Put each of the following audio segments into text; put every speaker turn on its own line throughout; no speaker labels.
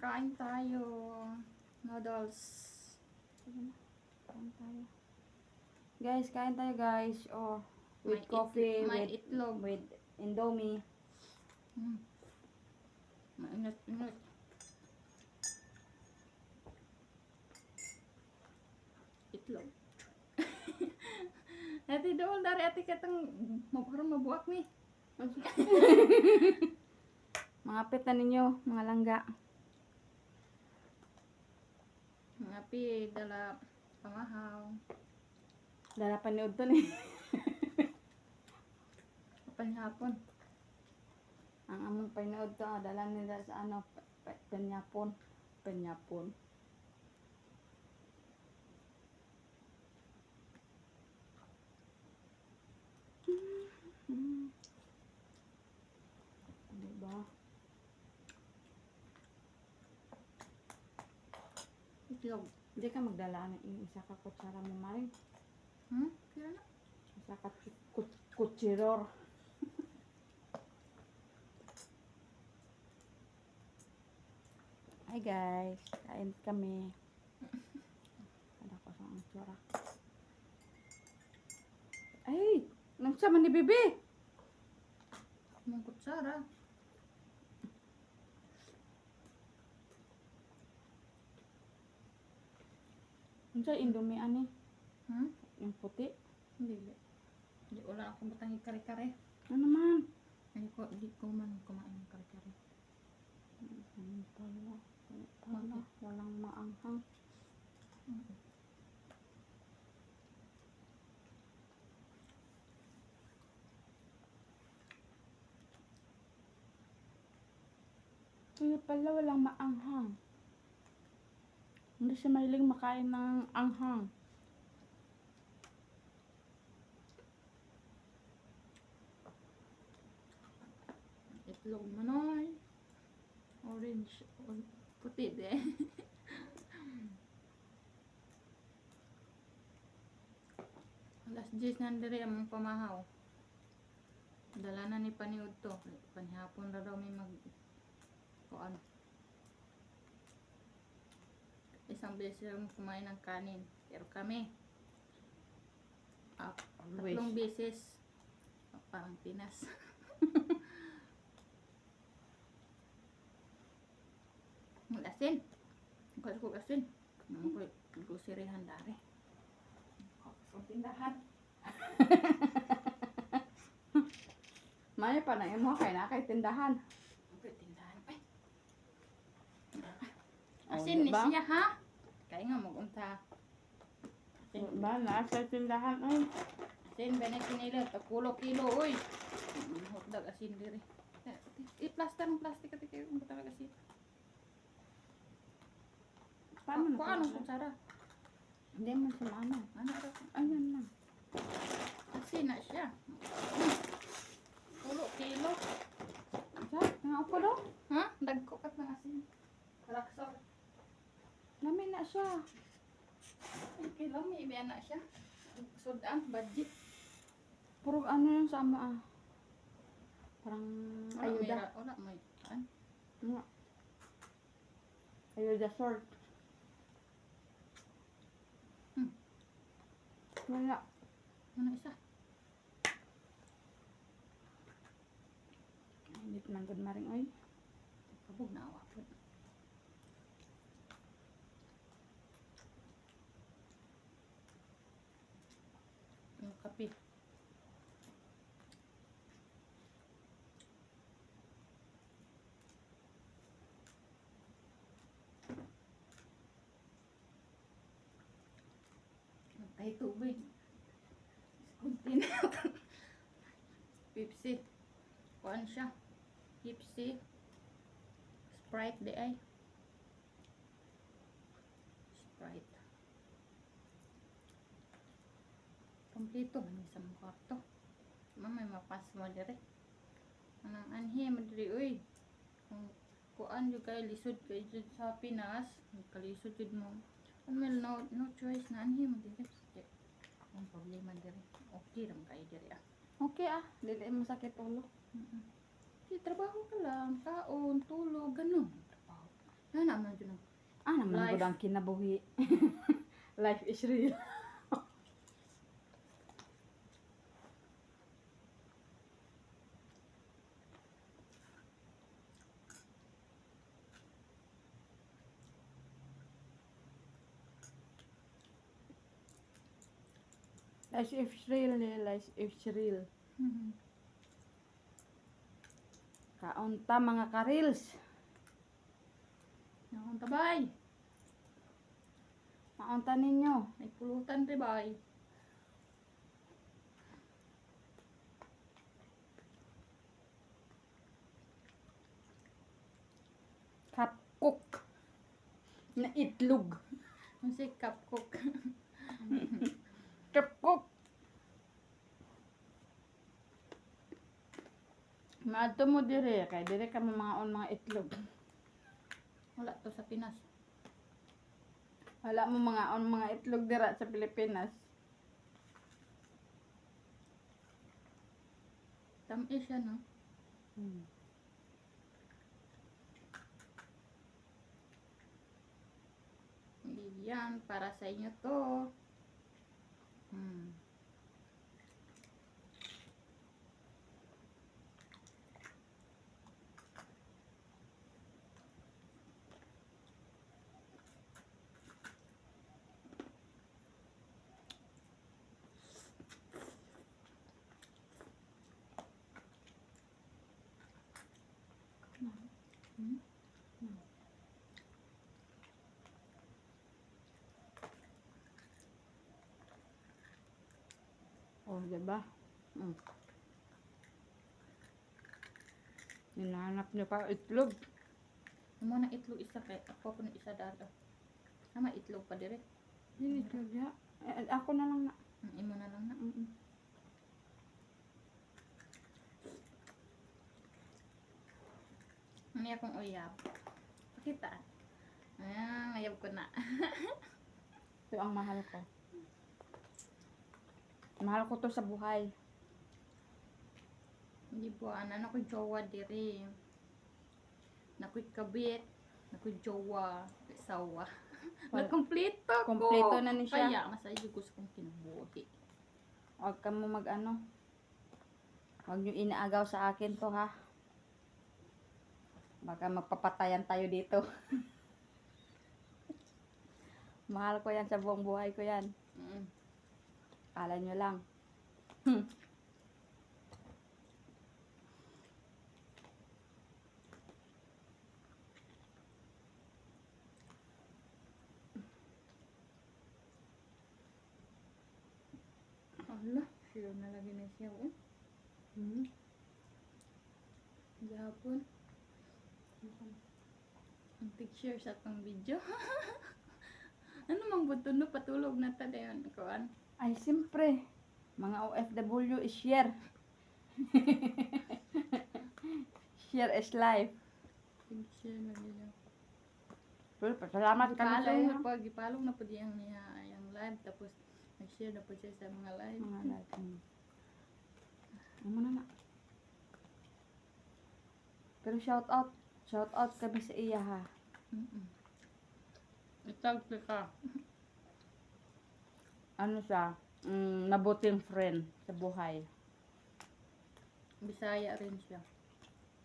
kain tayo. Noodles.
Kain tayo. Guys, kain tayo guys. Oh, with
May
coffee,
may
with
itlog.
with Indomie.
Mainit-init. Itlog. Ati doon dari ati katang mabuak mi.
Mga pet na ninyo, mga langga.
Mga pi dala pamahaw.
Dala panood to ni.
Panhapon.
Ang among panood to, dala nila sa ano, penyapon. Penyapon. Diba?
Itlog.
Hindi ka magdala ng isa ka kutsara mo maring.
Kaya na.
Isa ka kutsiror. Hi guys, kain kami. Ada ko sa ang tsura. Ay, nagsama ni Bibi.
Mga kutsara.
Ano sa Indomie ani? Yung puti.
Hindi. Hindi wala akong batang kare-kare.
Ano naman?
Hindi ko man kumain ng kare-kare.
Pala, walang maanghang. Kaya pala walang maanghang. Hindi siya mahilig makain ng anghang.
Itlog manoy. Orange. Puti de. Alas 10 nandere among pamahaw. Dala na ni paniud to. Panhapon na daw may mag kuan. Isang beses lang kumain ng kanin. Pero kami tatlong beses. Parang Pinas. Mag-asin. Bukas ko asin. Naman ko groceryhan dari. Sa tindahan.
Maya pa na mo kay na kay tindahan.
Okay, tindahan pa. Asin ni
diba?
siya ha? Kaya nga mag-unta. Asin.
Ba na sa tindahan ay.
Asin, benay kinila. Takulo-kilo, uy. Hotdog asin diri. I-plaster ng plastic at kayo kung talaga asin.
Paano
Kung
na?
anong kutsara?
Hindi mo siya ano.
Ano ito?
Ayan na.
Asin na siya. Kulo-kilo.
Sa, nga upo daw.
Ha? Dagkokat ng asin. Raksor.
Lamin na siya.
Kilo, may ibiyan na siya. Sudan, budget.
Puro ano yung sama ah. Parang ayuda.
Wala, may kaan.
Nga. Ayuda short. Wala.
Ano isa?
Hindi man good maring oy.
Kabog na awa po. Yung kape. Ay, tubig. Kunti na. Pepsi. Kuan siya. Pepsi. Sprite di ay. Sprite. Kompleto man sa mga kwarto. Mamay mapas mo dire. Anang anhi mo dire uy. Kung kuan jud kay lisod kay jud sa Pinas, kalisod jud mo. Ano no choice na anhi mo dire. Ang problema dire. Okay ram kay dire ah.
Okay ah. Dili mo sakit ulo.
Di trabaho ka lang, kaon, tulog, ganun. Trabaho. Ano naman dyan?
Naman
Life.
gud ang kinabuhi. Life is real. Life is real, life is real. Kaunta mga karils.
Nakong tabay.
Kaunta ninyo.
May pulutan rin bay.
Kapkok. Na itlog.
Ang si Kapkok.
Kapkok. Maadto mo dire kay dire ka mga itlog.
Wala to sa Pinas.
Wala mo mga itlog dira sa Pilipinas.
Tamis siya, no? Yan, para sa inyo to.
Oh, diba? Hinahanap niyo pa itlog.
Amo na itlog isa kay ako na isa dalo. Ama itlog pa dire.
Yung itlog ya. Ako na lang na.
Imo na lang na. Ano akong uyab? Pakita. Uyab ko na.
Ito ang mahal ko. Mahal ko to sa buhay.
Hindi po, ano ko jowa diri. Nakoy kabit, nakoy jowa, sawa. Nakompleto ko.
Kompleto na ni siya.
Kaya masaya gusto kong kinabuhi.
Huwag ka mo mag-ano. Huwag nyo inaagaw sa akin to ha. Baka magpapatayan tayo dito. Mahal ko yan sa buong buhay ko yan. Kala nyo lang.
Allah, sure na lagi na siya. Gahapon. Ang picture sa atong video. Ano mang buto no patulog na ta dayon kuan.
Ay, siyempre. Mga OFW is share. Share is life.
Picture na nila.
Pero pasalamat kami sa iyo.
Gipalong na po diyang niya yung live tapos nag-share na po siya sa mga live.
Mga life. Ano na. Pero shout out kami sa iya ha.
Itag ka.
Ano siya? Mabuting friend sa buhay.
Bisaya rin siya.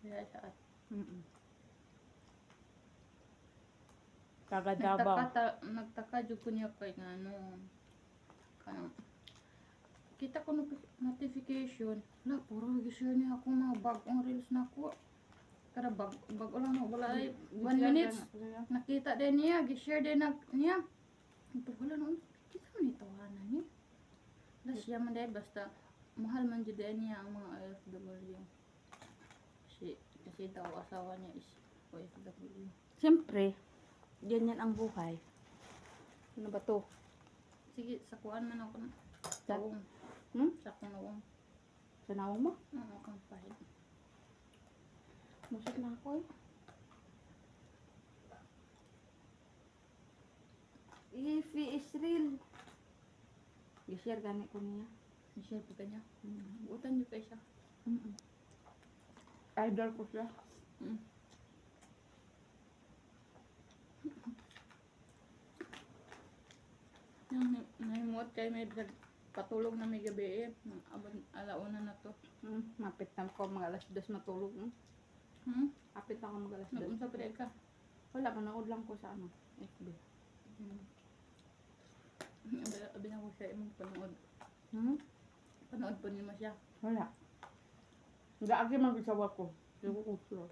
Kaya siya at
Taga Davao.
nagtaka jud ko niya kay nga ano. Kanang kita ko notification, na puro gi-share niya ako mga bagong reels na ko. Kada bag lang na wala ay 1 minutes. Nakita din niya, gi-share din niya. Ito wala noon. Kita man ito tawanan niya. Plus siya man dahil basta mahal man jud niya ang mga OFW. Kasi daw asawa niya is OFW.
Siyempre, ganyan ang buhay. Ano ba to?
Sige, sakuan man ako na.
Sa-
Tawong. Sakong nawong.
Sanawang mo?
Oo, kang pahid.
Musot na ako eh. Ify is real. I-share gani ko niya.
I-share po kanya. Butan niyo kay siya.
Idol ko siya.
Yung nahimot kay may patulog na may gabi eh. Alauna na to.
Mapit na ko mga alas 2 matulog. Mapit na ko mga alas 2.
Nag-unsa pa rin ka?
Wala, manood lang ko sa ano, FB.
Abi na ko siya imong panood. Panood po niyo siya.
Wala. Hindi agi mag-isawa ko. Hindi ko kuslo.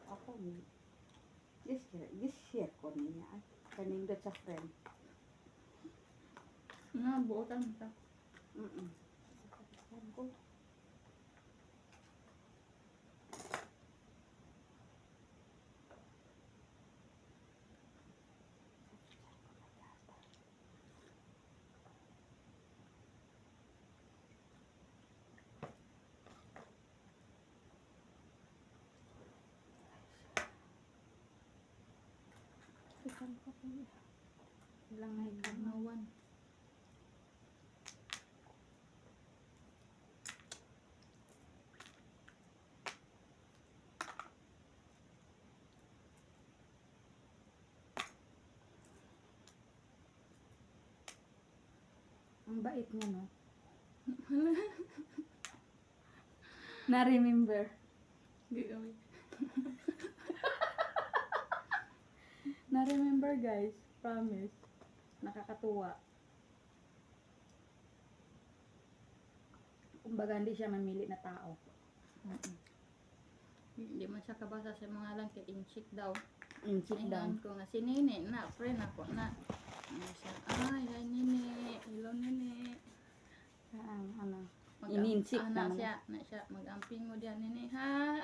Ako, share ko niya. Kanindot sa friend.
Buotan mo ta.
Ko. Ilang na higit na.
Nawan.
Ang bait niya, no? Na-remember.
Gawin.
Na-remember, guys. Promise. Nakakatuwa. Kumbaga, hindi siya mamili na tao.
Hindi man siya kabasa sa mga lang kay inchik daw.
Inchik down.
Ingan ko nga si Nene na, friend ako na. Ano siya, ay Nene, hello Nene.
Ano, ininsik
na
naman.
siya, mag-amping mo diyan Nene, ha?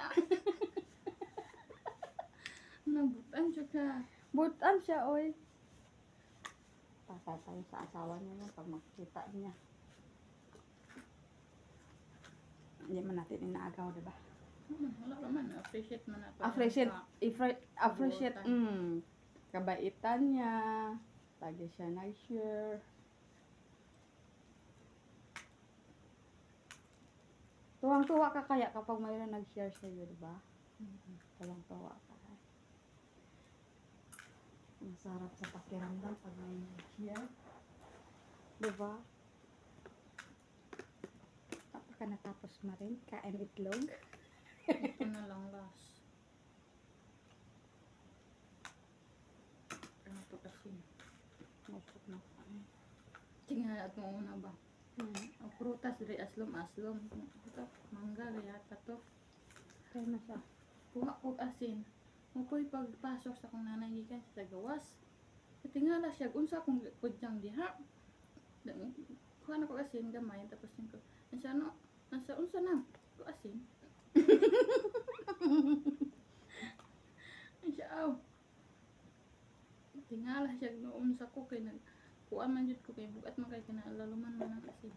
Nabutan siya ka.
Butan siya, oy. Pasay tayo sa asawa niya yan pag makikita niya. Hindi man natin inaagaw, diba?
Wala naman, appreciate man nato.
Appreciate, kabaitan niya. Lagi siya nag-share. Tuwang-tuwa ka kaya kapag mayroon nag-share sa iyo, diba? Tuwang-tuwa ka. Masarap sa pakiramdam pag may nag-share. Diba? Tapos ka natapos mo rin, kain itlog.
Ito na lang last. Ano to kasi?
Masok na kain.
Tingnan at mo una ba? Ang prutas rin aslom. Ito, mangga yata to.
Kaya na siya.
Kuha ko asin. Mukoy pagpasok sa kong nanay gikan sa gawas. Tingala siya unsa kong kudyang diha. Kuha na ko asin gamay tapos ko. Nasa unsa na ko asin. Siya aw. Tingala siya noon sa ko kay nag kuan man jud ko kay bugat man kay kinalaluman man ang asin.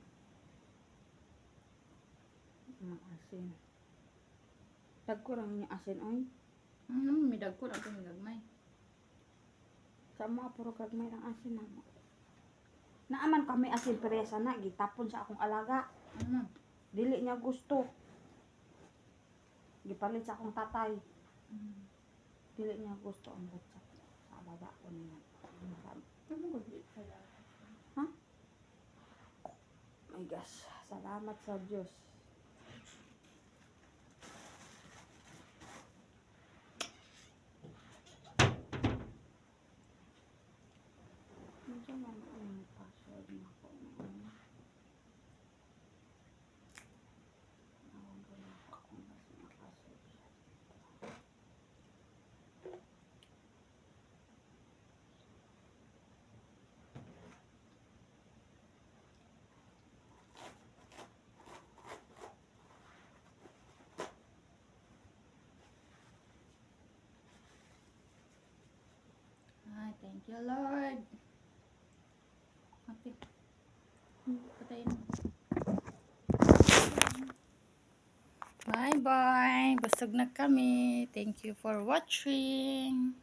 Mga asin. Tagkurang niya asin, oy.
Midag ko na ito gagmay.
Sa mga puro gagmay ang asin na mo. Naaman kami asin peresa na, gitapon sa akong alaga.
Ano?
Dili niya gusto. Gipalit sa akong tatay. Dili niya gusto ang butsak sa alaga ko niya.
Ano ko dito sa
Ha? My gosh, salamat sa Diyos. Medyo ang password na ako. Nawag ko na ako kung mas password siya.
Ay, thank you Lord. Okay. Patayin mo. Bye-bye. Busog na kami. Thank you for watching.